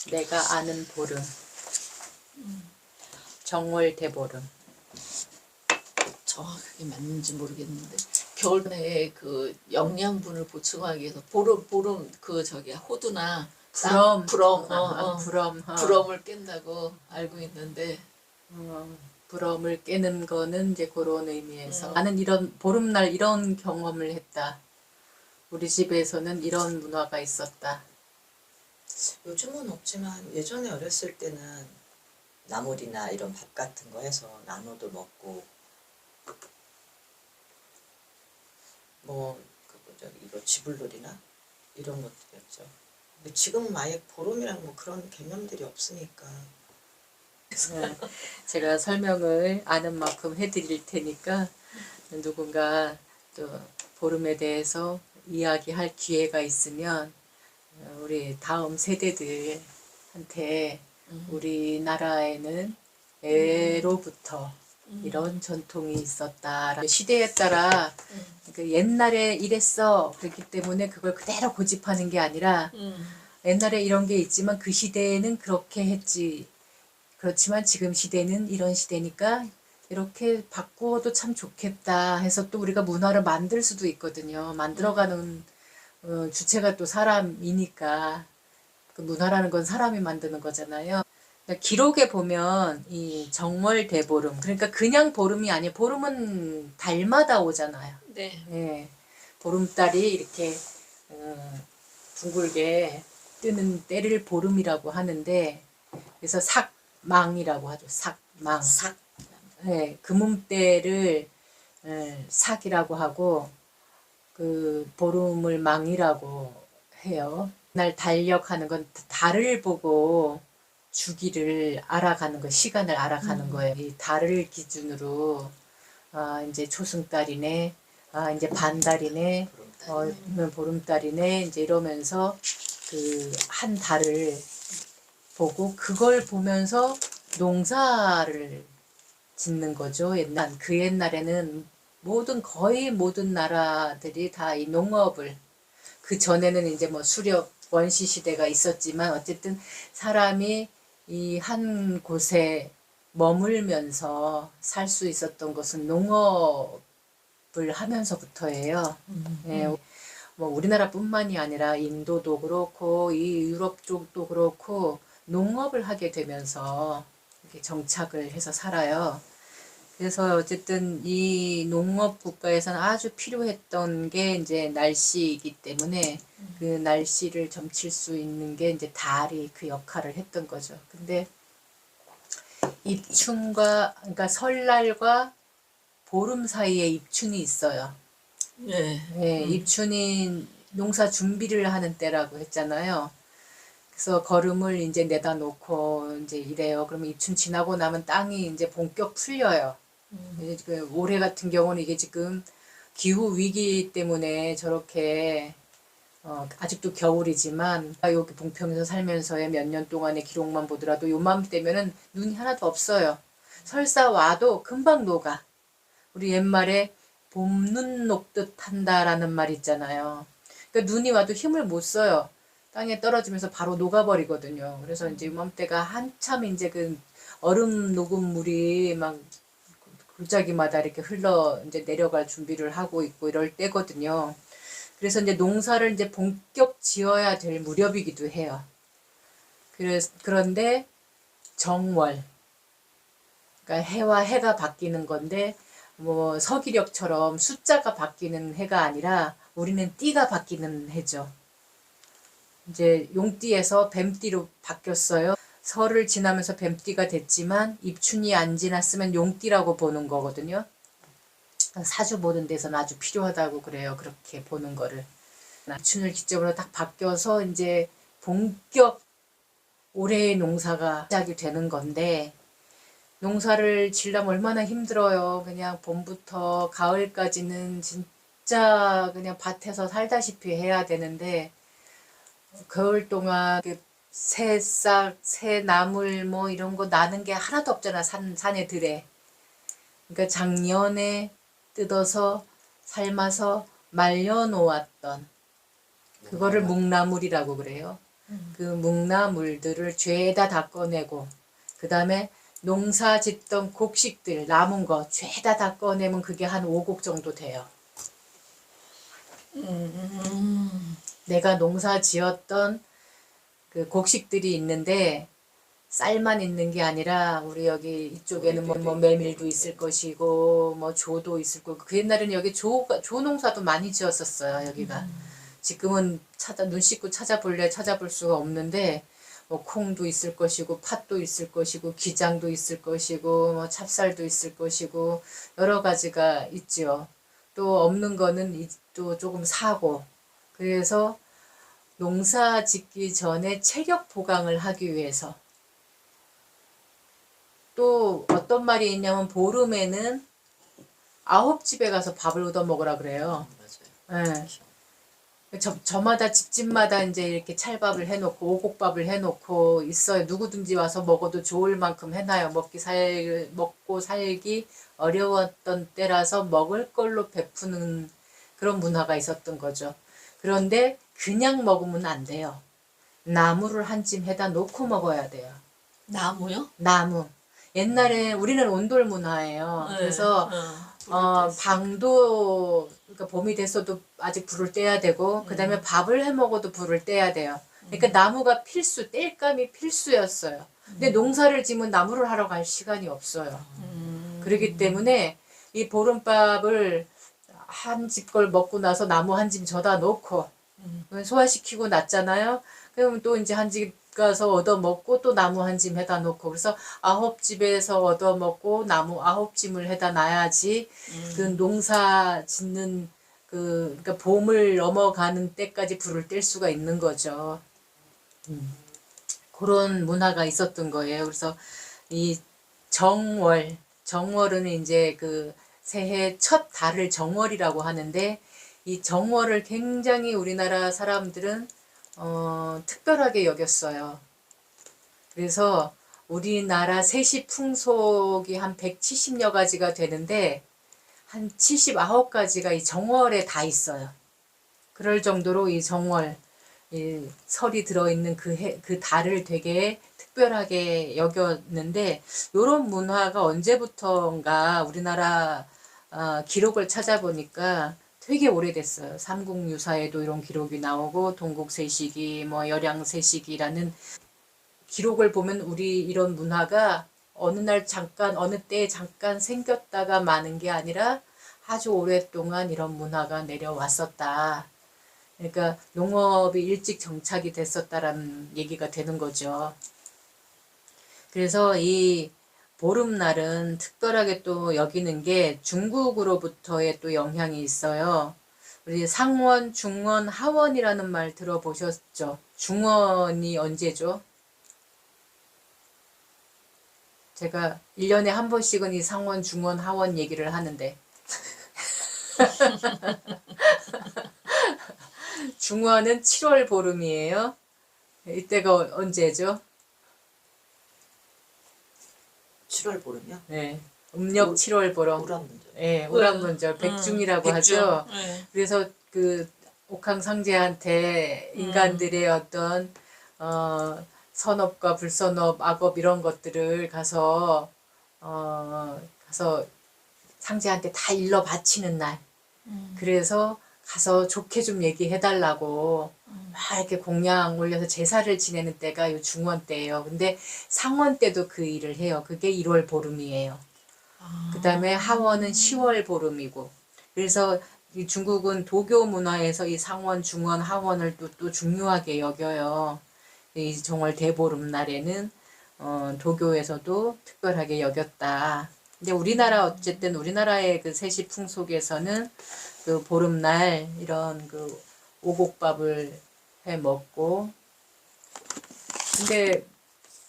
내가 아는 보름. 정월 대보름. 정확하게 맞는지 모르겠는데 겨울에 그 영양분을 보충하기 위해서 보름 그 저기 호두나 부럼. 부럼 부럼. 부럼을 깬다고 알고 있는데 부럼을 깨는 거는 이제 그런 의미에서 나는 이런 보름날 이런 경험을 했다. 우리 집에서는 이런 문화가 있었다. 요즘은 없지만 예전에 어렸을 때는 나물이나 이런 밥 같은 거 해서 나눠도 먹고 뭐 이거 지불놀이나 이런 것들이었죠. 근데 지금은 아예 보름이랑 뭐 그런 개념들이 없으니까. 제가 설명을 아는 만큼 해드릴 테니까 누군가 또 보름에 대해서 이야기할 기회가 있으면 우리 다음 세대들한테 우리나라에는 애로부터 이런 전통이 있었다. 시대에 따라 그 옛날에 이랬어 그렇기 때문에 그걸 그대로 고집하는 게 아니라 옛날에 이런 게 있지만 그 시대에는 그렇게 했지. 그렇지만 지금 시대는 이런 시대니까 이렇게 바꾸어도 참 좋겠다 해서 또 우리가 문화를 만들 수도 있거든요. 만들어가는 주체가 또 사람이니까 그 문화라는 건 사람이 만드는 거잖아요. 그러니까 기록에 보면 이 정월 대보름, 그러니까 그냥 보름이 아니에요. 보름은 달마다 오잖아요. 네. 예, 보름달이 이렇게 둥글게 뜨는 때를 보름이라고 하는데, 그래서 삭망이라고 하죠. 삭망. 삭. 예, 금음때를 삭이라고 하고 그 보름을 망이라고 해요. 날 달력하는 건 달을 보고 주기를 알아가는 거, 시간을 알아가는 거예요. 이 달을 기준으로 이제 초승달이네, 이제 반달이네, 보름달이네, 이제 이러면서 그 한 달을 보고 그걸 보면서 농사를 짓는 거죠. 그 옛날에는 거의 모든 나라들이 다 이 농업을, 그 전에는 이제 뭐 수렵 원시 시대가 있었지만 어쨌든 사람이 이 한 곳에 머물면서 살 수 있었던 것은 농업을 하면서부터예요. 예, 뭐 우리나라뿐만이 아니라 인도도 그렇고 이 유럽 쪽도 그렇고 농업을 하게 되면서 이렇게 정착을 해서 살아요. 그래서 어쨌든 이 농업 국가에서는 아주 필요했던 게 이제 날씨이기 때문에 그 날씨를 점칠 수 있는 게 이제 달이 그 역할을 했던 거죠. 근데 그러니까 설날과 보름 사이에 입춘이 있어요. 네. 예, 입춘이 농사 준비를 하는 때라고 했잖아요. 그래서 거름을 이제 내다 놓고 이제 이래요. 그러면 입춘 지나고 나면 땅이 이제 본격 풀려요. 올해 같은 경우는 이게 지금 기후 위기 때문에 저렇게 아직도 겨울이지만 여기 봉평에서 살면서의 몇 년 동안의 기록만 보더라도 요맘때면은 눈이 하나도 없어요. 설사 와도 금방 녹아. 우리 옛말에 봄눈 녹듯 한다라는 말 있잖아요. 그러니까 눈이 와도 힘을 못 써요. 땅에 떨어지면서 바로 녹아버리거든요. 그래서 이제 요맘때가 한참 이제 그 얼음 녹은 물이 막 골짜기마다 이렇게 흘러 이제 내려갈 준비를 하고 있고 이럴 때거든요. 그래서 이제 농사를 이제 본격 지어야 될 무렵이기도 해요. 그런데 정월, 그러니까 해와 해가 바뀌는 건데 뭐 서기력처럼 숫자가 바뀌는 해가 아니라 우리는 띠가 바뀌는 해죠. 이제 용띠에서 뱀띠로 바뀌었어요. 설을 지나면서 뱀띠가 됐지만 입춘이 안 지났으면 용띠라고 보는 거거든요. 사주 보는 데서는 아주 필요하다고 그래요. 그렇게 보는 거를. 입춘을 기점으로 딱 바뀌어서 이제 본격 올해의 농사가 시작이 되는 건데, 농사를 지려면 얼마나 힘들어요. 그냥 봄부터 가을까지는 진짜 그냥 밭에서 살다시피 해야 되는데, 겨울 동안 그 새싹, 새나물 뭐 이런 거 나는 게 하나도 없잖아. 산에 들에. 그러니까 작년에 뜯어서 삶아서 말려놓았던 그거를 묵나물이라고 그래요. 그 묵나물들을 죄다 닦아내고 그 다음에 농사 짓던 곡식들 남은 거 죄다 닦아내면 그게 한 5곡 정도 돼요. 내가 농사 지었던 그 곡식들이 있는데 쌀만 있는 게 아니라 우리 여기 이쪽에는 뭐 메밀도 있을 것이고 뭐 조도 있을 거고 그 옛날에는 여기 조 농사도 많이 지었었어요. 여기가 지금은 눈 씻고 찾아볼 수가 없는데 뭐 콩도 있을 것이고 팥도 있을 것이고 기장도 있을 것이고 뭐 찹쌀도 있을 것이고 여러 가지가 있지요. 또 없는 거는 또 조금 사고 그래서 농사 짓기 전에 체력 보강을 하기 위해서 또 어떤 말이 있냐면 보름에는 9집에 가서 밥을 얻어 먹으라 그래요. 맞아요. 예. 저마다 집집마다 이제 이렇게 찰밥을 해놓고 오곡밥을 해놓고 있어요. 누구든지 와서 먹어도 좋을 만큼 해놔요. 먹고 살기 어려웠던 때라서 먹을 걸로 베푸는 그런 문화가 있었던 거죠. 그런데 그냥 먹으면 안 돼요. 나무를 한 찜 해다 놓고 먹어야 돼요. 나무요? 나무. 옛날에 우리는 온돌 문화예요. 네. 그래서 방도 그러니까 봄이 됐어도 아직 불을 떼야 되고 그다음에 밥을 해 먹어도 불을 떼야 돼요. 그러니까 나무가 뗄감이 필수였어요. 근데 농사를 지면 나무를 하러 갈 시간이 없어요. 그렇기 때문에 이 보름밥을 한 집 걸 먹고 나서 나무 한 집 져다 놓고 소화시키고 놨잖아요. 그러면 또 이제 한 집 가서 얻어 먹고 또 나무 한 짐 해다 놓고 그래서 9집에서 얻어 먹고 나무 9짐을 해다 놔야지 그 농사 짓는 그러니까 봄을 넘어가는 때까지 불을 뗄 수가 있는 거죠. 그런 문화가 있었던 거예요. 그래서 이 정월은 이제 그 새해 첫 달을 정월이라고 하는데 이 정월을 굉장히 우리나라 사람들은 특별하게 여겼어요. 그래서 우리나라 세시 풍속이 한 170여 가지가 되는데 한 79가지가 이 정월에 다 있어요. 그럴 정도로 이 정월, 이 설이 들어있는 그 달을 되게 특별하게 여겼는데 요런 문화가 언제부터인가 우리나라 기록을 찾아보니까 되게 오래됐어요. 삼국유사에도 이런 기록이 나오고 동국세시기, 뭐 열양세시기라는 기록을 보면 우리 이런 문화가 어느 날 잠깐 어느 때에 잠깐 생겼다가 마는 게 아니라 아주 오랫동안 이런 문화가 내려왔었다. 그러니까 농업이 일찍 정착이 됐었다라는 얘기가 되는 거죠. 그래서 이 보름날은 특별하게 또 여기는 게 중국으로부터의 또 영향이 있어요. 우리 상원, 중원, 하원이라는 말 들어보셨죠? 중원이 언제죠? 제가 1년에 한 번씩은 이 상원, 중원, 하원 얘기를 하는데 중원은 7월 보름이에요. 이때가 언제죠? 7월 보름이요? 네. 음력 7월 보름. 우람문절. 예, 우람문절, 백중이라고 하죠. 네. 그래서 그 옥황상제한테 인간들의 어떤 선업과 불선업, 악업 이런 것들을 가서 상제한테 다 일러 바치는 날. 그래서 가서 좋게 좀 얘기해달라고 막 이렇게 공양 올려서 제사를 지내는 때가 요 중원 때예요. 근데 상원 때도 그 일을 해요. 그게 1월 보름이에요. 그 다음에 하원은 10월 보름이고. 그래서 이 중국은 도교 문화에서 이 상원, 중원, 하원을 또 중요하게 여겨요. 이 정월 대보름 날에는 도교에서도 특별하게 여겼다. 근데 우리나라 어쨌든 우리나라의 그 세시 풍속에서는 그 보름날 이런 그 오곡밥을 해 먹고 근데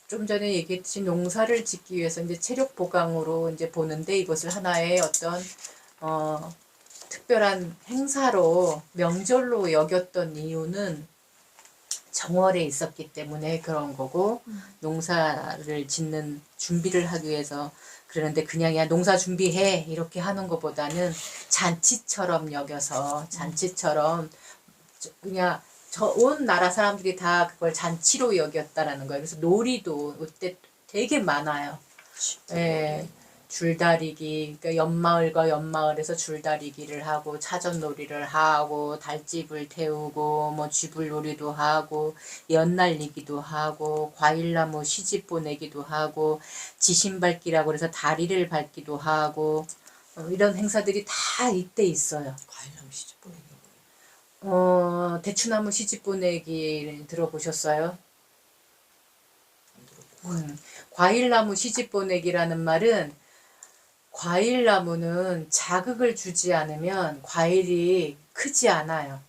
좀 전에 얘기했듯이 농사를 짓기 위해서 이제 체력 보강으로 이제 보는데 이것을 하나의 어떤 특별한 행사로 명절로 여겼던 이유는 정월에 있었기 때문에 그런 거고 농사를 짓는 준비를 하기 위해서 그러는데 그냥 야 농사 준비해 이렇게 하는 것보다는 잔치처럼 여겨서 잔치처럼 그냥 온 나라 사람들이 다 그걸 잔치로 여겼다라는 거예요. 그래서 놀이도 그때 되게 많아요. 예, 줄다리기, 그러니까 옆마을과 옆마을에서 줄다리기를 하고 차전놀이를 하고 달집을 태우고 뭐 쥐불놀이도 하고 연날리기도 하고 과일나무 시집 보내기도 하고 지신밟기라고 해서 다리를 밟기도 하고 이런 행사들이 다 이때 있어요. 과일나무 시집 보내기. 대추나무 시집 보내기 들어보셨어요? 안 들어보고. 과일나무 시집 보내기라는 말은 과일나무는 자극을 주지 않으면 과일이 크지 않아요.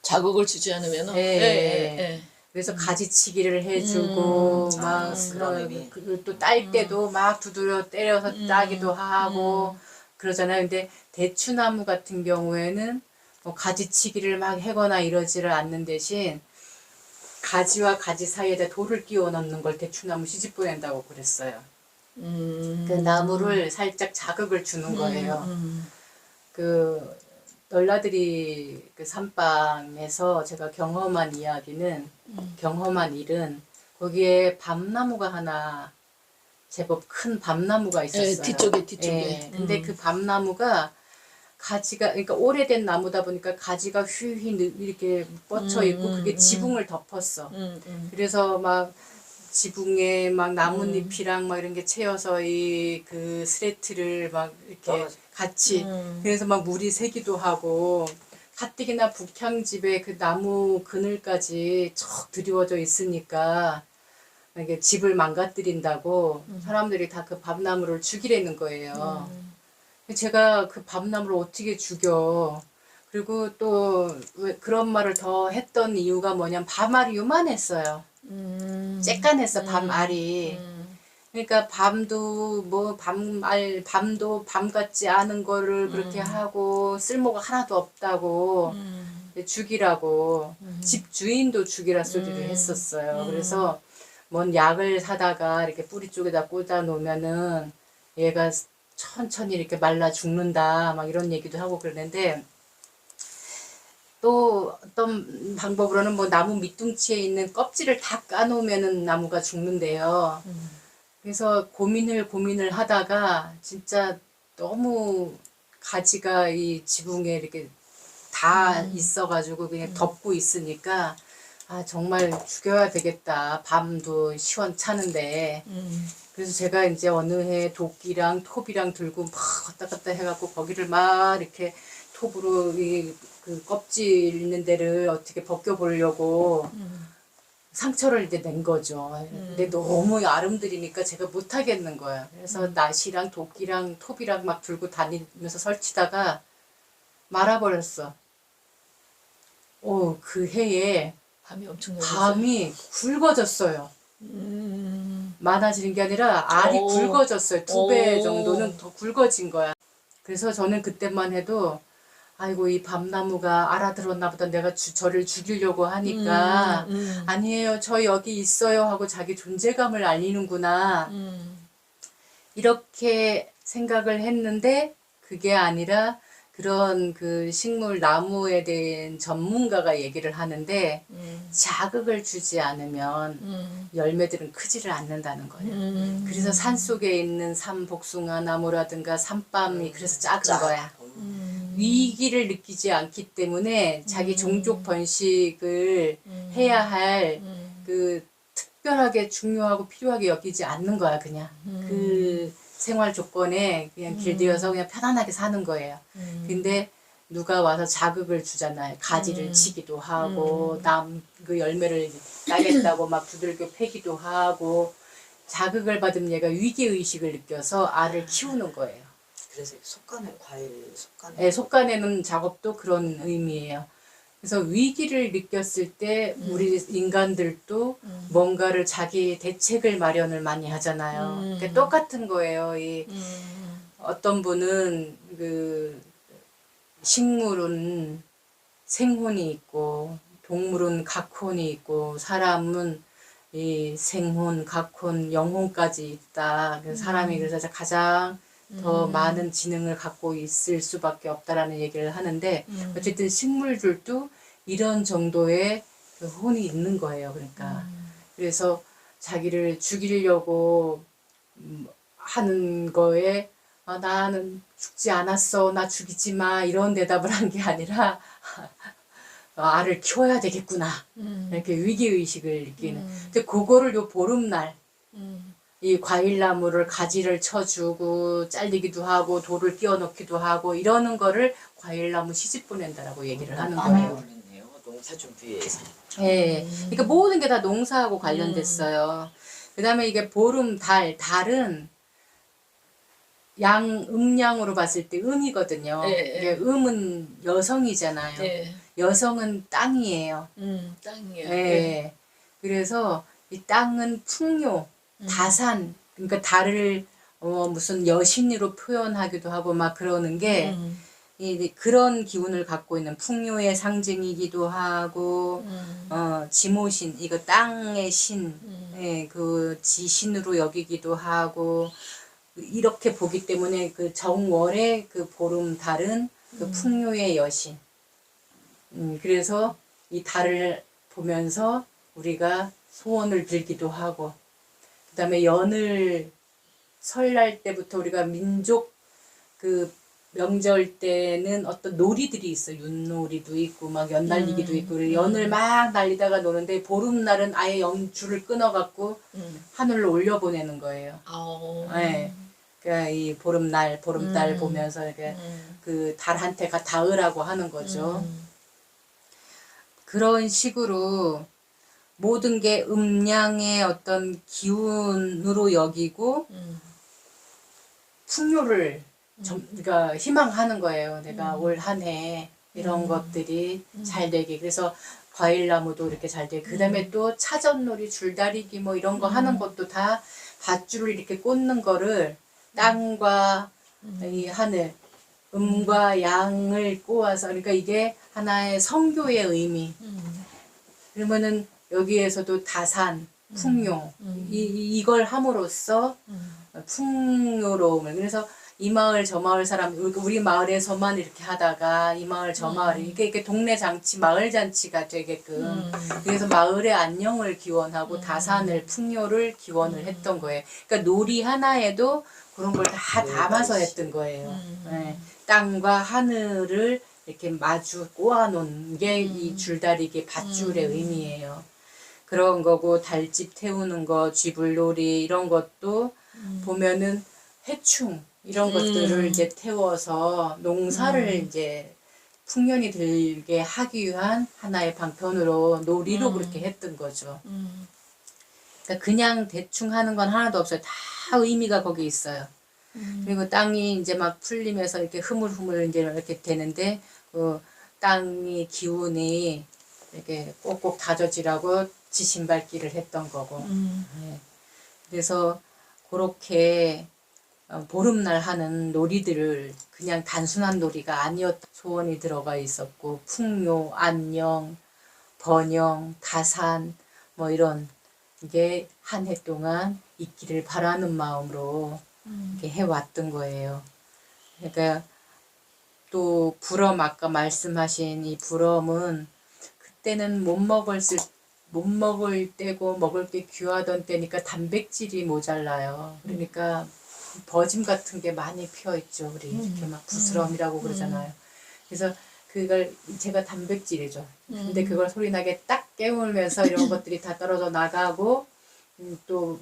자극을 주지 않으면은. 예. 그래서 가지치기를 해주고 막 그런 의미. 또 딸 때도 막 두드려 때려서 따기도 하고 그러잖아요. 근데 대추나무 같은 경우에는 뭐 가지치기를 막 하거나 이러지를 않는 대신 가지와 가지 사이에다 돌을 끼워 넣는 걸 대추나무 시집 보낸다고 그랬어요. 그 나무를 살짝 자극을 주는 거예요. 그 너라들이 그 산방에서 제가 경험한 이야기는 경험한 일은 거기에 밤나무가 하나 제법 큰 밤나무가 있었어요. 뒤쪽에. 예, 근데 그 밤나무가 가지가 그러니까 오래된 나무다 보니까 가지가 휘휘 이렇게 뻗쳐 있고 그게 지붕을 덮었어. 그래서 막 지붕에 막 나뭇잎이랑 막 이런 게 채여서 이 그 스레트를 막 이렇게 같이 그래서 막 물이 새기도 하고 가뜩이나 북향집에 그 나무 그늘까지 척 드리워져 있으니까 이게 집을 망가뜨린다고 사람들이 다 그 밤나무를 죽이려는 거예요. 제가 그 밤나무를 어떻게 죽여? 그리고 또 왜 그런 말을 더 했던 이유가 뭐냐면 밤알이 요만했어요. 쬐깐했어 밤알이. 그러니까 밤도 뭐 밤도 밤 같지 않은 거를 그렇게 하고 쓸모가 하나도 없다고 죽이라고 집 주인도 죽이라 소리를 했었어요. 그래서 뭔 약을 사다가 이렇게 뿌리 쪽에다 꽂아 놓으면은 얘가 천천히 이렇게 말라 죽는다 막 이런 얘기도 하고 그러는데 또 어떤 방법으로는 뭐 나무 밑둥치에 있는 껍질을 다 까놓으면은 나무가 죽는데요. 그래서 고민을 하다가 진짜 너무 가지가 이 지붕에 이렇게 다 있어가지고 그냥 덮고 있으니까 아 정말 죽여야 되겠다. 밤도 시원찮은데. 그래서 제가 이제 어느 해 도끼랑 톱이랑 들고 막 왔다 갔다 해갖고 거기를 막 이렇게 톱으로 그 껍질 있는 데를 어떻게 벗겨보려고 상처를 이제 낸 거죠. 근데 너무 아름드리니까 제가 못 하겠는 거예요. 그래서 낫이랑 도끼랑 톱이랑 막 들고 다니면서 설치다가 말아버렸어. 그 해에 밤이 엄청 넓었어요. 밤이 굵어졌어요. 많아지는 게 아니라 알이 오. 굵어졌어요. 2배 오. 정도는 더 굵어진 거야. 그래서 저는 그때만 해도 아이고 이 밤나무가 알아들었나 보다. 내가 저를 죽이려고 하니까 아니에요 저 여기 있어요 하고 자기 존재감을 알리는구나 이렇게 생각을 했는데 그게 아니라 그런 그 식물 나무에 대한 전문가가 얘기를 하는데 자극을 주지 않으면 열매들은 크지를 않는다는 거예요. 그래서 산속에 있는 산복숭아 나무라든가 산밤이 그래서 작은 거야. 위기를 느끼지 않기 때문에 자기 종족 번식을 해야 할 그 특별하게 중요하고 필요하게 여기지 않는 거야 그냥 그 생활 조건에 그냥 길들여서 그냥 편안하게 사는 거예요. 근데 누가 와서 자극을 주잖아요. 가지를 치기도 하고 그 열매를 따겠다고 막 두들겨 패기도 하고 자극을 받으면 얘가 위기의식을 느껴서 알을 키우는 거예요. 그래서 속간에 과일 속간에. 네, 속가내는 작업도 그런 의미예요. 그래서 위기를 느꼈을 때 우리 인간들도 뭔가를 자기 대책을 마련을 많이 하잖아요. 그러니까 똑같은 거예요. 어떤 분은 그 식물은 생혼이 있고 동물은 각혼이 있고 사람은 이 생혼, 각혼, 영혼까지 있다. 그래서 사람이 그래서 가장 더 많은 지능을 갖고 있을 수밖에 없다라는 얘기를 하는데 어쨌든 식물들도 이런 정도의 그 혼이 있는 거예요. 그러니까 그래서 자기를 죽이려고 하는 거에 나는 죽지 않았어, 나 죽이지 마 이런 대답을 한 게 아니라 알을 키워야 되겠구나 이렇게 위기의식을 느끼는. 근데 그거를 요 보름날 이 과일나무를 가지를 쳐주고 잘리기도 하고 돌을 끼워넣기도 하고 이러는 거를 과일나무 시집 보낸다라고 얘기를 하는 많이 거예요. 어울리네요. 농사 준비에서. 예. 그러니까 모든 게 다 농사하고 관련됐어요. 그다음에 이게 보름 달은 음양으로 봤을 때 음이거든요. 예, 이게 예. 음은 여성이잖아요. 네. 여성은 땅이에요. 땅이요. 예. 그래서 이 땅은 풍요, 다산, 그러니까 달을 무슨 여신으로 표현하기도 하고 막 그러는 게 그런 기운을 갖고 있는 풍요의 상징이기도 하고 지모신 이거 땅의 신, 예, 그 지신으로 여기기도 하고 이렇게 보기 때문에 그 정월의 그 보름 달은 그 풍요의 여신. 그래서 이 달을 보면서 우리가 소원을 빌기도 하고, 그 다음에 연을 설날 때부터 우리가 민족 그 명절 때는 어떤 놀이들이 있어. 윷놀이도 있고, 막 연 날리기도 있고, 그래서 연을 막 날리다가 노는데, 보름날은 아예 연줄을 끊어갖고 하늘로 올려보내는 거예요. 네. 그러니까 이 보름날, 보름달 보면서 이렇게 그 달한테가 닿으라고 하는 거죠. 그런 식으로 모든 게 음양의 어떤 기운으로 여기고 풍요를 그러니까 희망하는 거예요. 내가 올 한 해 이런 것들이 잘 되게. 그래서 과일나무도 이렇게 잘 되게. 그 다음에 또 차전놀이, 줄다리기 뭐 이런 거 하는 것도 다 밧줄을 이렇게 꽂는 거를 땅과 이 하늘, 음과 양을 꼬아서, 그러니까 이게 하나의 성교의 의미. 그러면은 여기에서도 다산, 풍요, 이걸 함으로써 풍요로움을. 그래서 이 마을 저 마을 사람, 우리 마을에서만 이렇게 하다가 이 마을 저 마을, 이게 동네 잔치, 마을 잔치가 되게끔. 그래서 마을의 안녕을 기원하고 다산을, 풍요를 기원을 했던 거예요. 그러니까 놀이 하나에도 그런 걸 다 담아서 했던 거예요. 네. 땅과 하늘을 이렇게 마주 꼬아놓은 게 이 줄다리기 밧줄의 의미예요. 그런 거고, 달집 태우는 거, 쥐불놀이 이런 것도 보면은 해충 이런 것들을 이제 태워서 농사를 이제 풍년이 들게 하기 위한 하나의 방편으로 놀이로 그렇게 했던 거죠. 그러니까 그냥 대충 하는 건 하나도 없어요. 다 의미가 거기 있어요. 그리고 땅이 이제 막 풀리면서 이렇게 흐물흐물 이제 이렇게 되는데, 그 땅이 기운이 이렇게 꼭꼭 다져지라고 지신밟기를 했던 거고. 네. 그래서 그렇게 보름날 하는 놀이들을 그냥 단순한 놀이가 아니었던 소원이 들어가 있었고, 풍요, 안녕, 번영, 다산 뭐 이런 게 한 해 동안 있기를 바라는 마음으로 이렇게 해왔던 거예요. 그러니까 또 불엄, 아까 말씀하신 이 불엄은 그때는 못 먹을 때고 먹을 게 귀하던 때니까 단백질이 모자라요. 그러니까 버짐 같은 게 많이 피어 있죠. 우리 이렇게 막 부스럼이라고 그러잖아요. 그래서 그걸 제가 단백질이죠. 근데 그걸 소리나게 딱 깨물면서 이런 것들이 다 떨어져 나가고, 또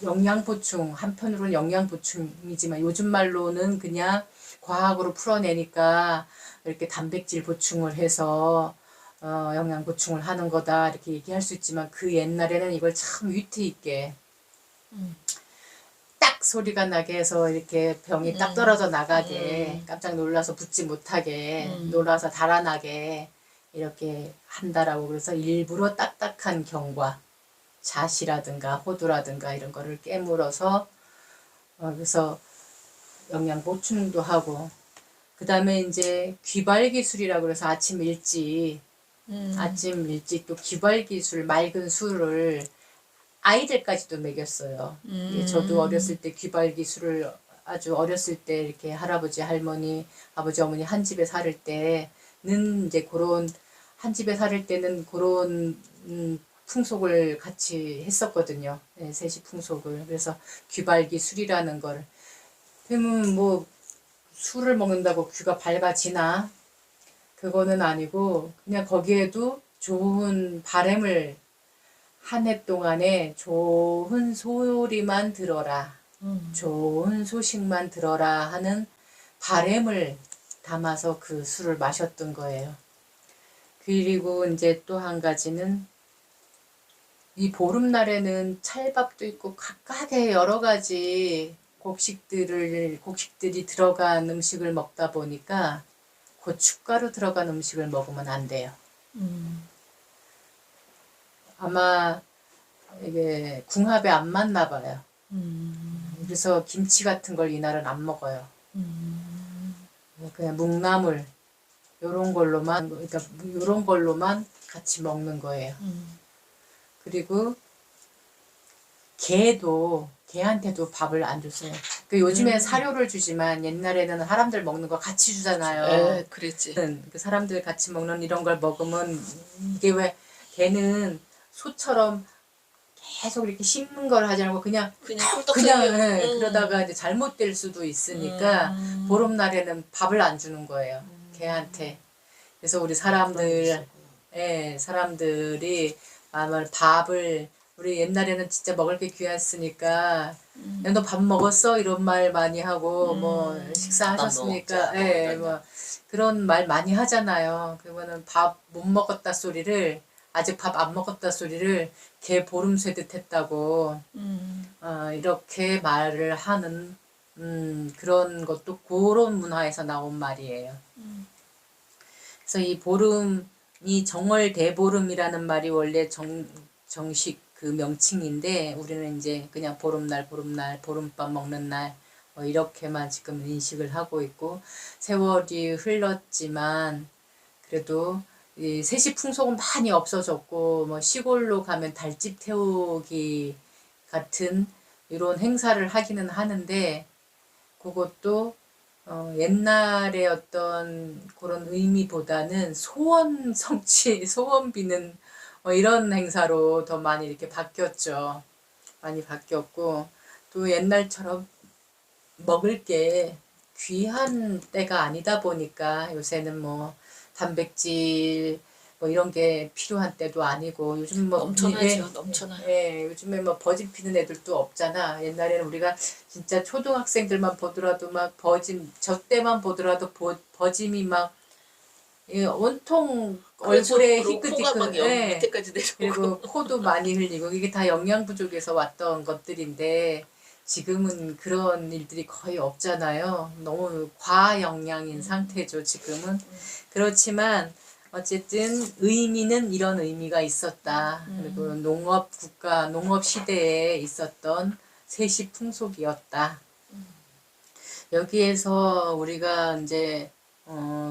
영양 보충, 한편으로는 영양 보충이지만 요즘 말로는 그냥 과학으로 풀어내니까 이렇게 단백질 보충을 해서 영양 보충을 하는 거다 이렇게 얘기할 수 있지만, 그 옛날에는 이걸 참 위트 있게 딱 소리가 나게 해서 이렇게 병이 딱 떨어져 나가게, 깜짝 놀라서 붙지 못하게, 놀라서 달아나게 이렇게 한다라고. 그래서 일부러 딱딱한 경과, 잣이라든가 호두라든가 이런 거를 깨물어서 그래서 영양 보충도 하고, 그 다음에 이제 귀발기술이라고 그래서 아침 일찍 또 귀발기술, 맑은 술을 아이들까지도 먹였어요. 예, 저도 어렸을 때 귀발기술을 아주 어렸을 때 이렇게 할아버지, 할머니, 아버지, 어머니 한 집에 살을 때는 이제 그런 한 집에 살을 때는 그런 풍속을 같이 했었거든요. 네, 셋이 풍속을. 그래서 귀발기 술이라는 걸. 그러면 뭐 술을 먹는다고 귀가 밝아지나? 그거는 아니고 그냥 거기에도 좋은 바램을 한 해 동안에 좋은 소리만 들어라. 좋은 소식만 들어라 하는 바램을 담아서 그 술을 마셨던 거예요. 그리고 이제 또 한 가지는 이 보름날에는 찰밥도 있고 각각의 여러 가지 곡식들이 들어간 음식을 먹다 보니까 고춧가루 들어간 음식을 먹으면 안 돼요. 아마 이게 궁합에 안 맞나 봐요. 그래서 김치 같은 걸 이날은 안 먹어요. 그냥 묵나물 요런 걸로만 그러니까 요런 걸로만 같이 먹는 거예요. 그리고 개한테도 밥을 안 줬어요. 그 요즘에 사료를 주지만 옛날에는 사람들 먹는 거 같이 주잖아요. 에, 그랬지. 그 사람들 같이 먹는 이런 걸 먹으면 이게 왜 개는 소처럼 계속 이렇게 씹는 걸 하지 않고 그냥 꿀떡 그냥 썰려. 예, 그러다가 이제 잘못될 수도 있으니까 보름날에는 밥을 안 주는 거예요. 개한테. 그래서 우리 사람들이 아마 밥을 우리 옛날에는 진짜 먹을 게 귀했으니까 야, 너 밥 먹었어? 이런 말 많이 하고 뭐 식사하셨습니까? 밥 예, 먹자. 뭐 그런 말 많이 하잖아요. 그러면은 밥 못 먹었다 소리를 아직 밥 안 먹었다 소리를 개 보름 쇠듯 했다고 이렇게 말을 하는 그런 것도 그런 문화에서 나온 말이에요. 그래서 이 보름이 정월 대보름이라는 말이 원래 정식 그 명칭인데 우리는 이제 그냥 보름날, 보름밥 먹는 날 이렇게만 지금 인식을 하고 있고 세월이 흘렀지만 그래도 이 세시 풍속은 많이 없어졌고 뭐 시골로 가면 달집 태우기 같은 이런 행사를 하기는 하는데 그것도 옛날의 어떤 그런 의미보다는 소원 성취, 소원 비는 이런 행사로 더 많이 이렇게 바뀌었죠. 많이 바뀌었고 또 옛날처럼 먹을 게 귀한 때가 아니다 보니까 요새는 뭐 단백질 뭐 이런 게 필요한 때도 아니고 요즘 뭐 넘쳐나죠. 넘쳐나요. 요즘에 뭐 버짐 피는 애들도 없잖아. 옛날에는 우리가 진짜 초등학생들만 보더라도 막 버짐 저 때만 보더라도 버짐이 막 온통 그렇죠. 얼굴에 그리고 코가 막 희끗희끗 여기 밑에까지 내려오고. 그리고 코도 많이 흘리고 이게 다 영양 부족에서 왔던 것들인데 지금은 그런 일들이 거의 없잖아요. 너무 과영양인 상태죠, 지금은. 그렇지만 어쨌든 의미는 이런 의미가 있었다. 그리고 농업 시대에 있었던 세시 풍속이었다. 여기에서 우리가 이제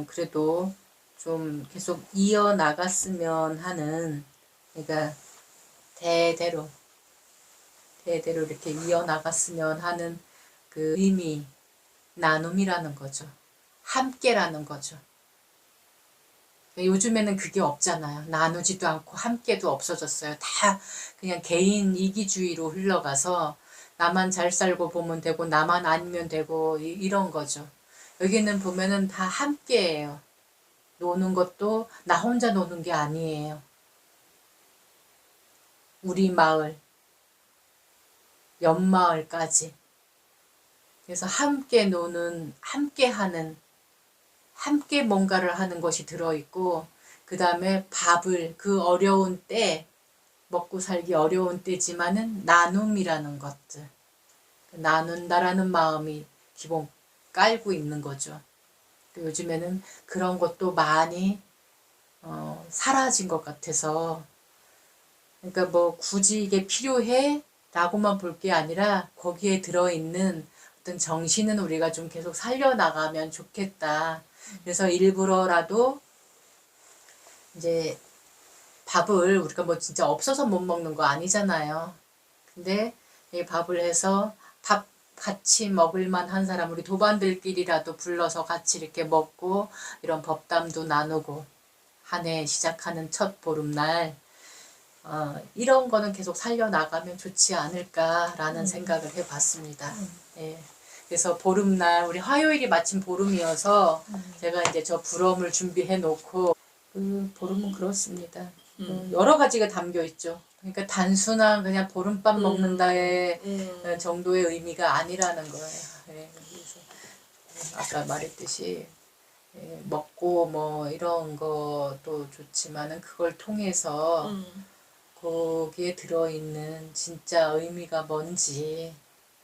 그래도 좀 계속 이어나갔으면 하는 그러니까 대대로 이렇게 이어나갔으면 하는 그 의미, 나눔이라는 거죠. 함께라는 거죠. 요즘에는 그게 없잖아요. 나누지도 않고 함께도 없어졌어요. 다 그냥 개인 이기주의로 흘러가서 나만 잘 살고 보면 되고 나만 아니면 되고 이런 거죠. 여기는 보면은 다 함께예요. 노는 것도 나 혼자 노는 게 아니에요. 우리 마을, 옆마을까지. 그래서 함께 노는, 함께 하는, 함께 뭔가를 하는 것이 들어있고, 그 다음에 밥을 그 어려운 때, 먹고 살기 어려운 때지만은 나눔이라는 것들. 나눈다라는 마음이 기본 깔고 있는 거죠. 요즘에는 그런 것도 많이 사라진 것 같아서 그러니까 뭐 굳이 이게 필요해? 라고만 볼 게 아니라 거기에 들어있는 어떤 정신은 우리가 좀 계속 살려나가면 좋겠다. 그래서 일부러라도 이제 밥을 우리가 뭐 진짜 없어서 못 먹는 거 아니잖아요. 근데 이 밥을 해서 밥 같이 먹을 만한 사람 우리 도반들끼리라도 불러서 같이 이렇게 먹고 이런 법담도 나누고 한 해 시작하는 첫 보름날 이런 거는 계속 살려나가면 좋지 않을까라는 생각을 해봤습니다. 예. 그래서 보름날 우리 화요일이 마침 보름이어서 제가 이제 저 불엄을 준비해 놓고 그 보름은 그렇습니다. 여러 가지가 담겨 있죠. 그러니까 단순한 그냥 보름밥 먹는다의 정도의 의미가 아니라는 거예요. 예. 그래서 아까 말했듯이 먹고 뭐 이런 것도 좋지만은 그걸 통해서 거기에 들어있는 진짜 의미가 뭔지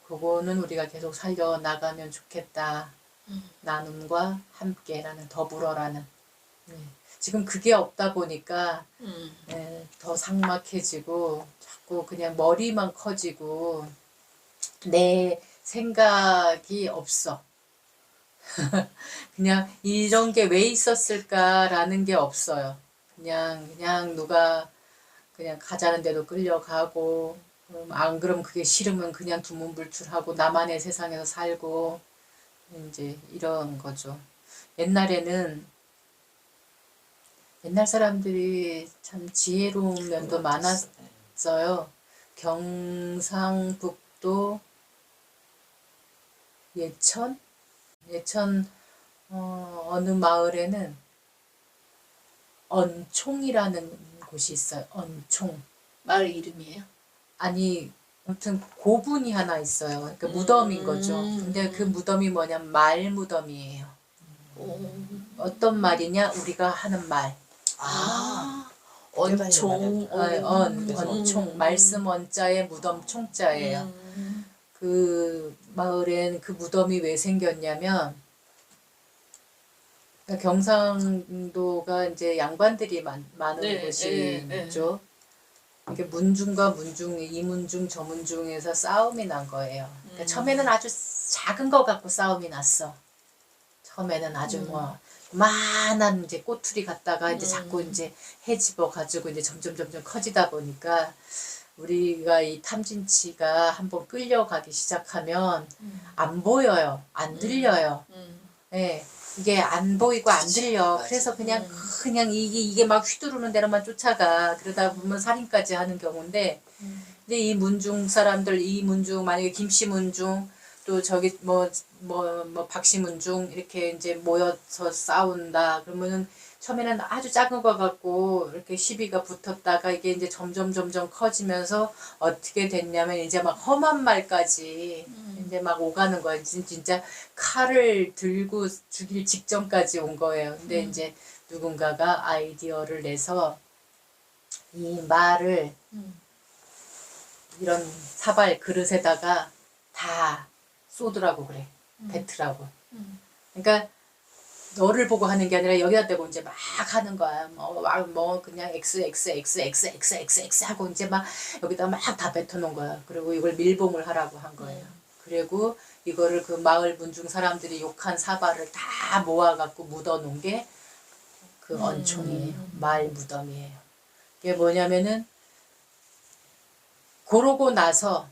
그거는 우리가 계속 살려나가면 좋겠다. 나눔과 함께라는 더불어라는 지금 그게 없다 보니까 더 삭막해지고 자꾸 그냥 머리만 커지고 내 생각이 없어. 그냥 이런 게 왜 있었을까라는 게 없어요. 그냥 누가 그냥 가자는 데도 끌려가고 안 그러면 그게 싫으면 그냥 두문불출하고 나만의 세상에서 살고 이제 이런 거죠. 옛날에는 옛날 사람들이 참 지혜로운 면도 많았어요. 경상북도 예천 어느 마을에는 언총이라는 곳이 있어요. 언총. 마을 이름이에요? 아니 아무튼 고분이 하나 있어요. 그러니까 무덤인 거죠. 근데 그 무덤이 뭐냐면 말 무덤이에요. 어떤 말이냐? 우리가 하는 말. 언총. 언총. 말씀 언자에 무덤 총자예요. 그 마을엔 그 무덤이 왜 생겼냐면 그러니까 경상도가 이제 양반들이 많은 곳이죠. 이게 문중과 문중, 이문중, 저문중에서 싸움이 난 거예요. 그러니까 처음에는 아주 작은 거 갖고 싸움이 났어. 처음에는 아주 뭐 만한 이제 꼬투리 갖다가 이제 자꾸 이제 헤집어 가지고 이제 점점 커지다 보니까 우리가 이 탐진치가 한번 끌려가기 시작하면 안 보여요. 안 들려요. 예. 이게 안 보이고 안 들려. 그래서 그냥 이게 막 휘두르는 대로만 쫓아가. 그러다 보면 살인까지 하는 경우인데 근데 이 문중 사람들 이 문중 만약에 김씨 문중 또 저기 뭐 박씨 문중 이렇게 이제 모여서 싸운다. 그러면은 처음에는 아주 작은 거 갖고 이렇게 시비가 붙었다가 이게 이제 점점 커지면서 어떻게 됐냐면 이제 막 험한 말까지 이제 막 오가는 거예요. 진짜 칼을 들고 죽일 직전까지 온 거예요. 근데 이제 누군가가 아이디어를 내서 이 말을 이런 사발 그릇에다가 다 쏘더라고 그래. 뱉으라고. 그러니까 너를 보고 하는 게 아니라 여기다 대고 이제 막 하는 거야. 뭐 그냥 X 하고 이제 막 여기다 막 다 뱉어놓은 거야. 그리고 이걸 밀봉을 하라고 한 거예요. 그리고 이거를 그 마을 문중 사람들이 욕한 사발을 다 모아갖고 묻어놓은 게 그 언총이에요. 말 무덤이에요. 이게 뭐냐면은 그러고 나서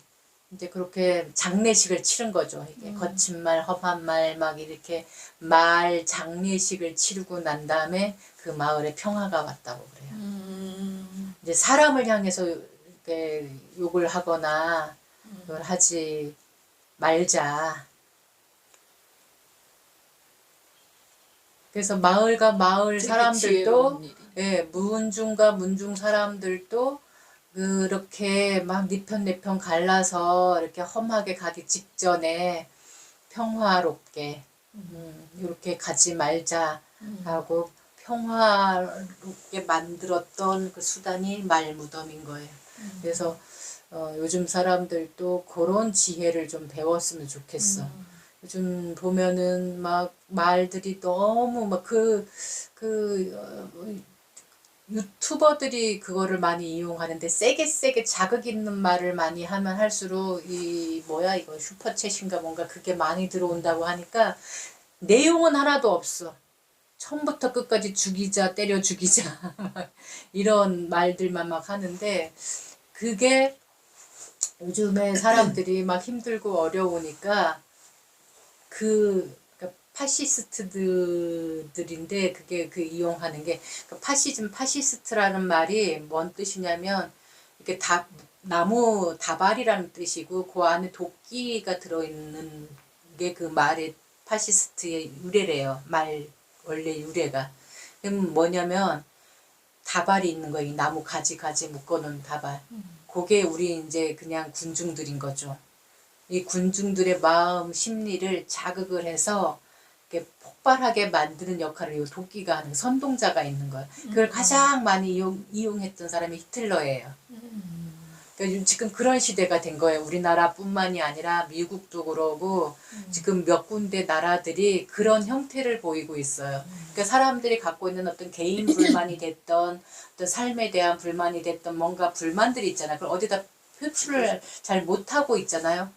이제 그렇게 장례식을 치른 거죠. 이게 거친 말, 험한 말, 막 이렇게 말 장례식을 치르고 난 다음에 그 마을에 평화가 왔다고 그래요. 이제 사람을 향해서 이렇게 욕을 하거나 그걸 하지 말자. 그래서 마을과 마을 사람들도, 문중과 문중 사람들도 그렇게 막 네 편 내 편 갈라서 이렇게 험하게 가기 직전에 평화롭게 이렇게 가지 말자라고 평화롭게 만들었던 그 수단이 말무덤인 거예요. 그래서 요즘 사람들도 그런 지혜를 좀 배웠으면 좋겠어. 요즘 보면은 막 말들이 너무 막 유튜버들이 그거를 많이 이용하는데 세게 자극 있는 말을 많이 하면 할수록 이거 슈퍼챗인가 뭔가 그게 많이 들어온다고 하니까 내용은 하나도 없어. 처음부터 끝까지 죽이자, 때려 죽이자 이런 말들만 막 하는데 그게 요즘에 사람들이 막 힘들고 어려우니까 그러니까 파시스트들인데 그게 그 이용하는 게 그 파시즘 파시스트라는 말이 뭔 뜻이냐면 이렇게 나무 다발이라는 뜻이고 그 안에 도끼가 들어있는 게 그 말의 파시스트의 유래래요. 말 원래 유래가. 그럼 뭐냐면 다발이 있는 거예요. 이 나무 가지 묶어놓은 다발. 그게 우리 이제 그냥 군중들인 거죠. 이 군중들의 마음 심리를 자극을 해서 이렇게 폭발하게 만드는 역할을 이 도끼가 하는 선동자가 있는 거예요. 그걸 가장 많이 이용했던 사람이 히틀러예요. 그러니까 지금 그런 시대가 된 거예요. 우리나라뿐만이 아니라 미국도 그러고 지금 몇 군데 나라들이 그런 형태를 보이고 있어요. 그러니까 사람들이 갖고 있는 어떤 개인 불만이 됐던 어떤 삶에 대한 불만이 됐던 뭔가 불만들이 있잖아요. 그걸 어디다 표출을 잘 못하고 있잖아요.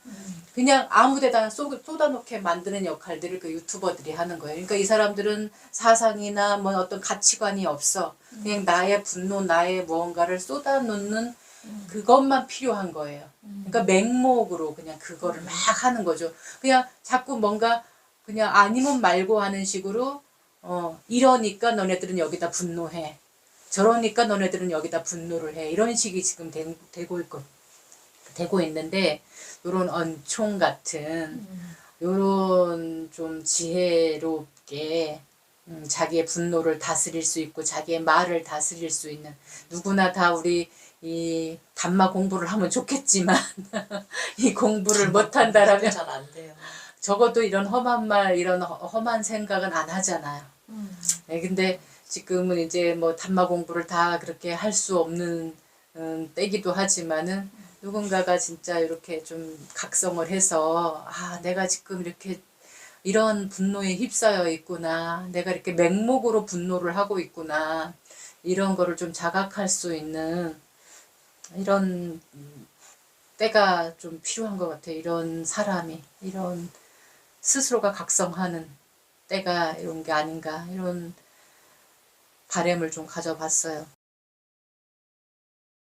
그냥 아무데다 쏟아놓게 만드는 역할들을 그 유튜버들이 하는 거예요. 그러니까 이 사람들은 사상이나 뭐 어떤 가치관이 없어. 그냥 나의 분노, 나의 무언가를 쏟아놓는 그것만 필요한 거예요. 그러니까 맹목으로 그냥 그거를 막 하는 거죠. 그냥 자꾸 뭔가 그냥 아니면 말고 하는 식으로 이러니까 너네들은 여기다 분노해. 저러니까 너네들은 여기다 분노를 해. 이런 식이 지금 되고 있는데 요런 언총 같은 요런 좀 지혜롭게 자기의 분노를 다스릴 수 있고 자기의 말을 다스릴 수 있는 누구나 다 우리 이 담마 공부를 하면 좋겠지만 이 공부를 못한다라면 잘 안 돼요. 적어도 이런 험한 말 이런 험한 생각은 안 하잖아요. 네, 근데 지금은 이제 뭐 담마 공부를 다 그렇게 할 수 없는 때기도 하지만은 누군가가 진짜 이렇게 좀 각성을 해서 아 내가 지금 이렇게 이런 분노에 휩싸여 있구나. 내가 이렇게 맹목으로 분노를 하고 있구나. 이런 거를 좀 자각할 수 있는 이런 때가 좀 필요한 것 같아요. 이런 사람이 이런 스스로가 각성하는 때가 이런 게 아닌가 이런 바람을 좀 가져봤어요.